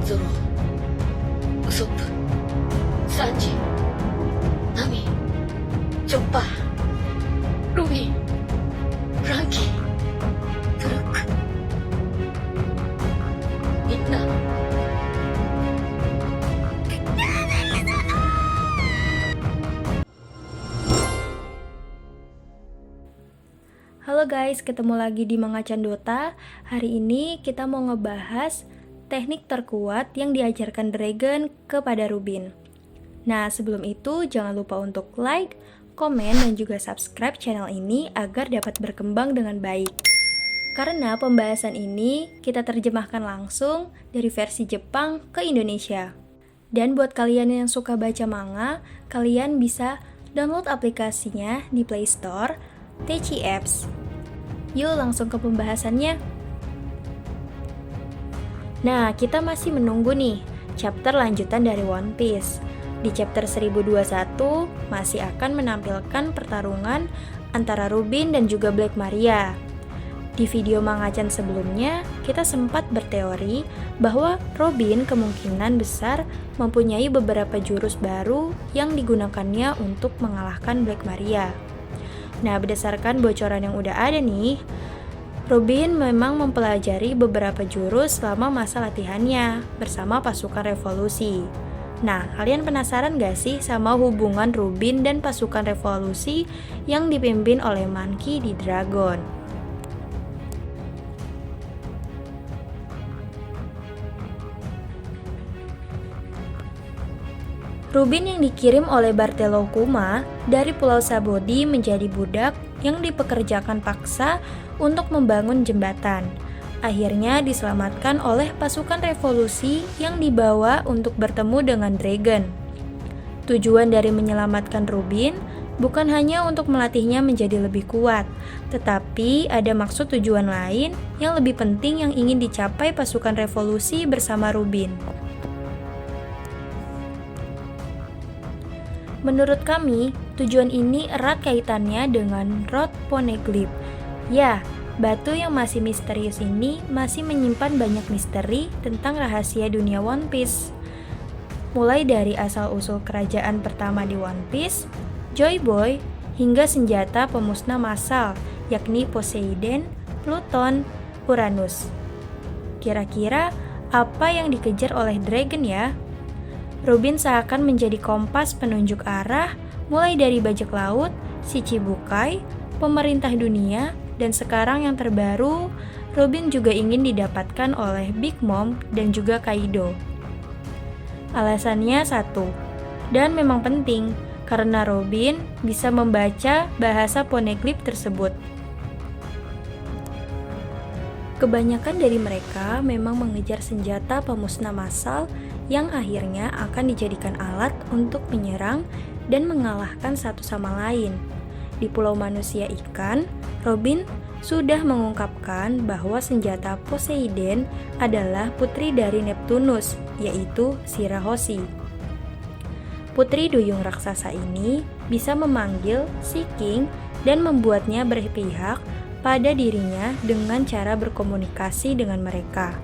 ゾロ、ウソップ、サンジ、ナミ、チョッパー、ロビン、フランキー、ブルック、みんな。Halo guys, ketemu lagi di Mangacan Dota. Hari ini kita mau ngebahas teknik terkuat yang diajarkan Dragon kepada Rubin. Nah, sebelum itu jangan lupa untuk like, komen, dan juga subscribe channel ini agar dapat berkembang dengan baik. Karena pembahasan ini kita terjemahkan langsung dari versi Jepang ke Indonesia. Dan buat kalian yang suka baca manga, kalian bisa download aplikasinya di Play Store, Techi Apps. Yuk langsung ke pembahasannya. Nah, kita masih menunggu nih chapter lanjutan dari One Piece. Di chapter 1021 masih akan menampilkan pertarungan antara Rubin dan juga Black Maria. Di video Mangacan sebelumnya, kita sempat berteori bahwa Robin kemungkinan besar mempunyai beberapa jurus baru yang digunakannya untuk mengalahkan Black Maria. Nah, berdasarkan bocoran yang udah ada nih, Robin memang mempelajari beberapa jurus selama masa latihannya bersama pasukan revolusi. Nah, kalian penasaran gak sih sama hubungan Robin dan pasukan revolusi yang dipimpin oleh Monkey D. Dragon? Rubin yang dikirim oleh Bartelo Kuma dari Pulau Sabodi menjadi budak yang dipekerjakan paksa untuk membangun jembatan. Akhirnya diselamatkan oleh pasukan revolusi yang dibawa untuk bertemu dengan Dragon. Tujuan dari menyelamatkan Rubin bukan hanya untuk melatihnya menjadi lebih kuat, tetapi ada maksud tujuan lain yang lebih penting yang ingin dicapai pasukan revolusi bersama Rubin. Menurut kami, tujuan ini erat kaitannya dengan Rod Poneglyph. Ya, batu yang masih misterius ini masih menyimpan banyak misteri tentang rahasia dunia One Piece. Mulai dari asal-usul kerajaan pertama di One Piece, Joy Boy, hingga senjata pemusnah massal, yakni Poseidon, Pluton, Uranus. Kira-kira apa yang dikejar oleh Dragon ya? Robin seakan menjadi kompas penunjuk arah, mulai dari bajak laut, Shichibukai, pemerintah dunia, dan sekarang yang terbaru, Robin juga ingin didapatkan oleh Big Mom dan juga Kaido. Alasannya satu, dan memang penting, karena Robin bisa membaca bahasa Poneglyph tersebut. Kebanyakan dari mereka memang mengejar senjata pemusnah massal yang akhirnya akan dijadikan alat untuk menyerang dan mengalahkan satu sama lain. Di Pulau Manusia Ikan, Robin sudah mengungkapkan bahwa senjata Poseidon adalah putri dari Neptunus, yaitu Shirahoshi. Putri duyung raksasa ini bisa memanggil si King dan membuatnya berpihak pada dirinya dengan cara berkomunikasi dengan mereka.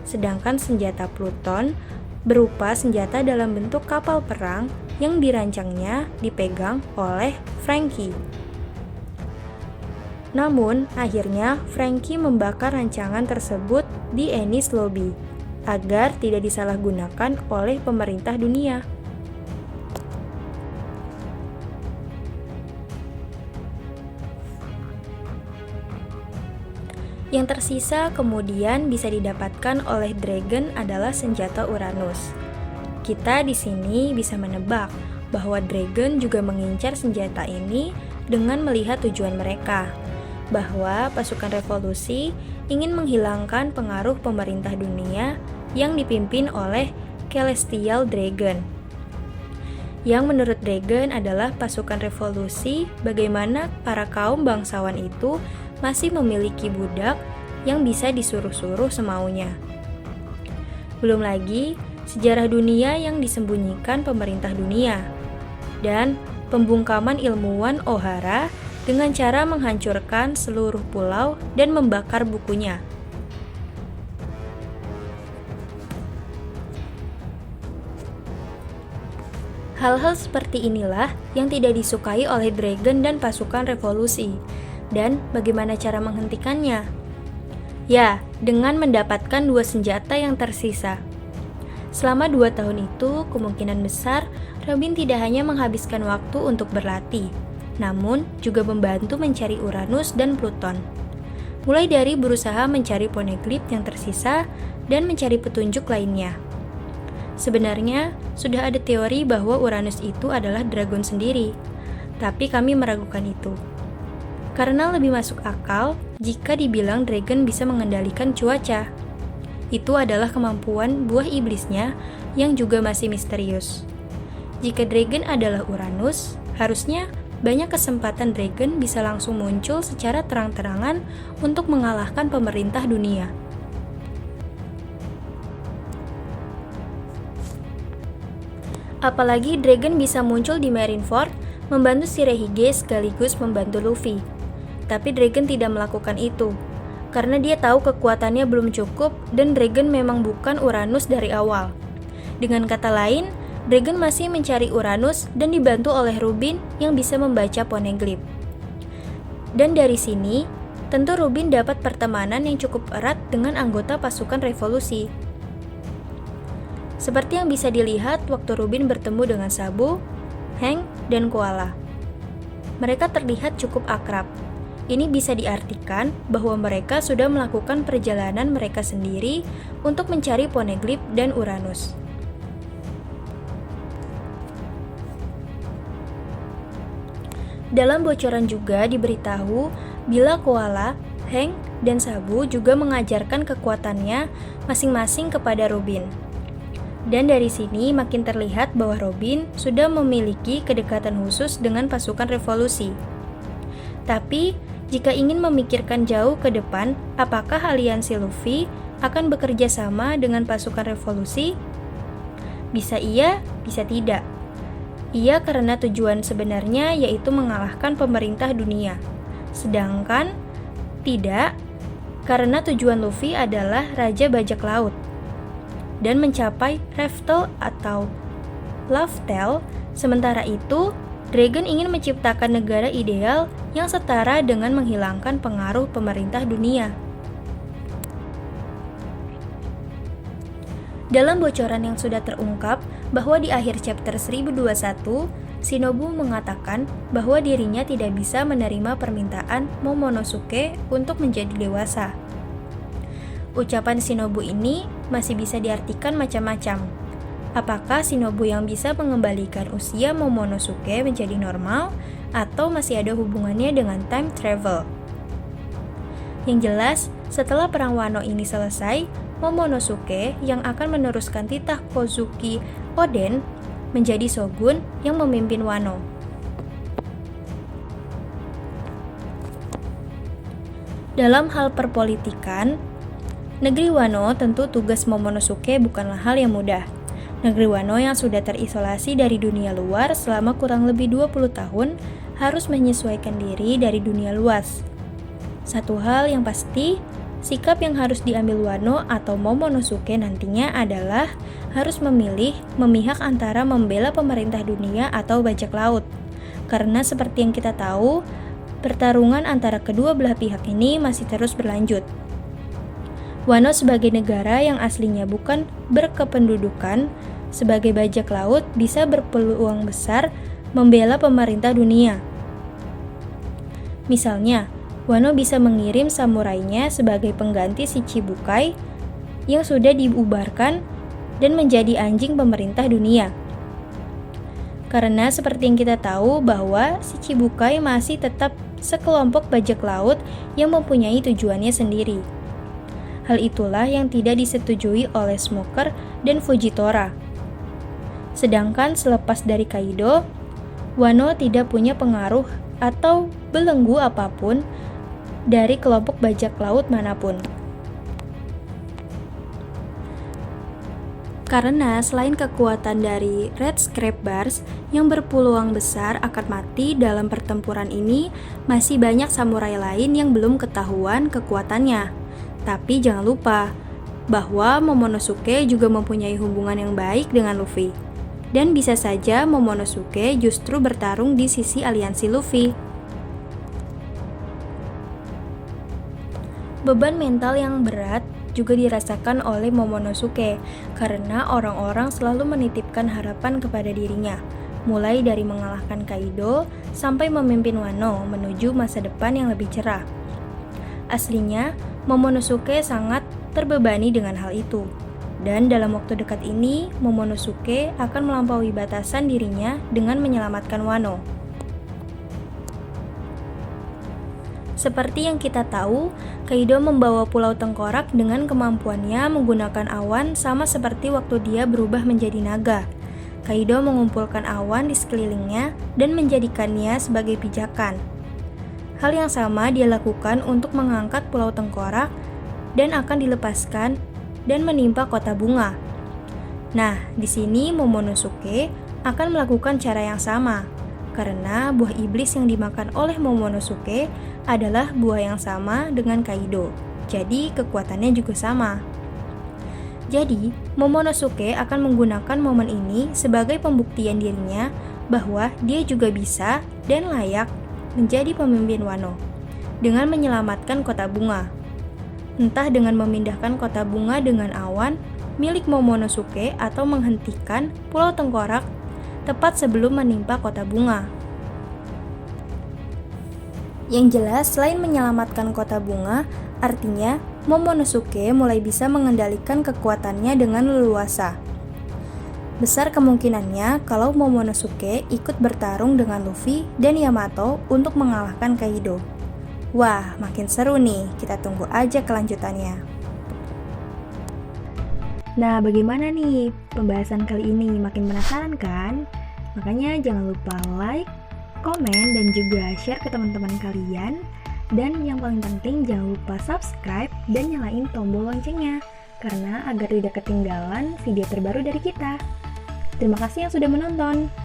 Sedangkan senjata Pluton berupa senjata dalam bentuk kapal perang yang dirancangnya dipegang oleh Franky. Namun, akhirnya Franky membakar rancangan tersebut di Enies Lobby agar tidak disalahgunakan oleh pemerintah dunia. Yang tersisa kemudian bisa didapatkan oleh Dragon adalah senjata Uranus. Kita di sini bisa menebak bahwa Dragon juga mengincar senjata ini dengan melihat tujuan mereka, bahwa pasukan revolusi ingin menghilangkan pengaruh pemerintah dunia yang dipimpin oleh Celestial Dragon. Yang menurut Dragon adalah pasukan revolusi bagaimana para kaum bangsawan itu masih memiliki budak yang bisa disuruh-suruh semaunya. Belum lagi sejarah dunia yang disembunyikan pemerintah dunia dan pembungkaman ilmuwan Ohara dengan cara menghancurkan seluruh pulau dan membakar bukunya. Hal-hal seperti inilah yang tidak disukai oleh Dragon dan pasukan revolusi. Dan bagaimana cara menghentikannya? Ya, dengan mendapatkan 2 senjata yang tersisa. Selama 2 tahun itu, kemungkinan besar Robin tidak hanya menghabiskan waktu untuk berlatih, namun juga membantu mencari Uranus dan Pluton. Mulai dari berusaha mencari poneglyph yang tersisa dan mencari petunjuk lainnya. Sebenarnya, sudah ada teori bahwa Uranus itu adalah dragon sendiri, tapi kami meragukan itu. Karena lebih masuk akal jika dibilang dragon bisa mengendalikan cuaca. Itu adalah kemampuan buah iblisnya yang juga masih misterius. Jika dragon adalah Uranus, harusnya banyak kesempatan dragon bisa langsung muncul secara terang-terangan untuk mengalahkan pemerintah dunia. Apalagi dragon bisa muncul di Marineford, membantu Shirahige sekaligus membantu Luffy. Tapi dragon tidak melakukan itu, karena dia tahu kekuatannya belum cukup dan dragon memang bukan Uranus dari awal. Dengan kata lain, dragon masih mencari Uranus dan dibantu oleh Robin yang bisa membaca poneglyph. Dan dari sini, tentu Robin dapat pertemanan yang cukup erat dengan anggota pasukan revolusi. Seperti yang bisa dilihat waktu Robin bertemu dengan Sabu, Hank, dan Koala. Mereka terlihat cukup akrab. Ini bisa diartikan bahwa mereka sudah melakukan perjalanan mereka sendiri untuk mencari poneglyph dan Uranus. Dalam bocoran juga diberitahu bila Koala, Hank, dan Sabu juga mengajarkan kekuatannya masing-masing kepada Robin. Dan dari sini makin terlihat bahwa Robin sudah memiliki kedekatan khusus dengan pasukan revolusi. Tapi, jika ingin memikirkan jauh ke depan, apakah aliansi Luffy akan bekerja sama dengan pasukan revolusi? Bisa iya, bisa tidak. Iya karena tujuan sebenarnya yaitu mengalahkan pemerintah dunia. Sedangkan tidak karena tujuan Luffy adalah Raja Bajak Laut dan mencapai Raftel atau Laftel. Sementara itu, Dragon ingin menciptakan negara ideal yang setara dengan menghilangkan pengaruh pemerintah dunia. Dalam bocoran yang sudah terungkap bahwa di akhir chapter 1021, Shinobu mengatakan bahwa dirinya tidak bisa menerima permintaan Momonosuke untuk menjadi dewasa. Ucapan Shinobu ini masih bisa diartikan macam-macam. Apakah Shinobu yang bisa mengembalikan usia Momonosuke menjadi normal atau masih ada hubungannya dengan time travel? Yang jelas, setelah perang Wano ini selesai, Momonosuke yang akan meneruskan titah Kozuki Oden menjadi shogun yang memimpin Wano. Dalam hal perpolitikan, negeri Wano tentu tugas Momonosuke bukanlah hal yang mudah. Negeri Wano yang sudah terisolasi dari dunia luar selama kurang lebih 20 tahun harus menyesuaikan diri dari dunia luas. Satu hal yang pasti, sikap yang harus diambil Wano atau Momonosuke nantinya adalah harus memilih memihak antara membela pemerintah dunia atau bajak laut. Karena seperti yang kita tahu, pertarungan antara kedua belah pihak ini masih terus berlanjut. Wano sebagai negara yang aslinya bukan berkependudukan sebagai bajak laut bisa berpeluang besar membela pemerintah dunia. Misalnya, Wano bisa mengirim samurainya sebagai pengganti Shichibukai yang sudah dibubarkan dan menjadi anjing pemerintah dunia. Karena seperti yang kita tahu bahwa Shichibukai masih tetap sekelompok bajak laut yang mempunyai tujuannya sendiri. Hal itulah yang tidak disetujui oleh Smoker dan Fujitora. Sedangkan selepas dari Kaido, Wano tidak punya pengaruh atau belenggu apapun dari kelompok bajak laut manapun. Karena selain kekuatan dari Red Scrappers yang berpeluang besar akan mati dalam pertempuran ini, masih banyak samurai lain yang belum ketahuan kekuatannya. Tapi jangan lupa bahwa Momonosuke juga mempunyai hubungan yang baik dengan Luffy. Dan bisa saja Momonosuke justru bertarung di sisi aliansi Luffy. Beban mental yang berat juga dirasakan oleh Momonosuke karena orang-orang selalu menitipkan harapan kepada dirinya, mulai dari mengalahkan Kaido sampai memimpin Wano menuju masa depan yang lebih cerah. Aslinya, Momonosuke sangat terbebani dengan hal itu. Dan dalam waktu dekat ini, Momonosuke akan melampaui batasan dirinya dengan menyelamatkan Wano. Seperti yang kita tahu, Kaido membawa Pulau Tengkorak dengan kemampuannya menggunakan awan sama seperti waktu dia berubah menjadi naga. Kaido mengumpulkan awan di sekelilingnya dan menjadikannya sebagai pijakan. Hal yang sama dia lakukan untuk mengangkat Pulau Tengkorak dan akan dilepaskan dan menimpa kota bunga. Nah, di sini Momonosuke akan melakukan cara yang sama, karena buah iblis yang dimakan oleh Momonosuke adalah buah yang sama dengan Kaido. Jadi, kekuatannya juga sama. Jadi, Momonosuke akan menggunakan momen ini sebagai pembuktian dirinya bahwa dia juga bisa dan layak menjadi pemimpin Wano dengan menyelamatkan kota bunga. Entah dengan memindahkan kota bunga dengan awan milik Momonosuke atau menghentikan Pulau Tengkorak tepat sebelum menimpa kota bunga. Yang jelas, selain menyelamatkan kota bunga, artinya Momonosuke mulai bisa mengendalikan kekuatannya dengan leluasa. Besar kemungkinannya kalau Momonosuke ikut bertarung dengan Luffy dan Yamato untuk mengalahkan Kaido. Wah, makin seru nih, kita tunggu aja kelanjutannya. Nah, bagaimana nih pembahasan kali ini? Makin penasaran kan? Makanya jangan lupa like, komen, dan juga share ke teman-teman kalian. Dan yang paling penting jangan lupa subscribe dan nyalain tombol loncengnya, karena agar tidak ketinggalan video terbaru dari kita. Terima kasih yang sudah menonton.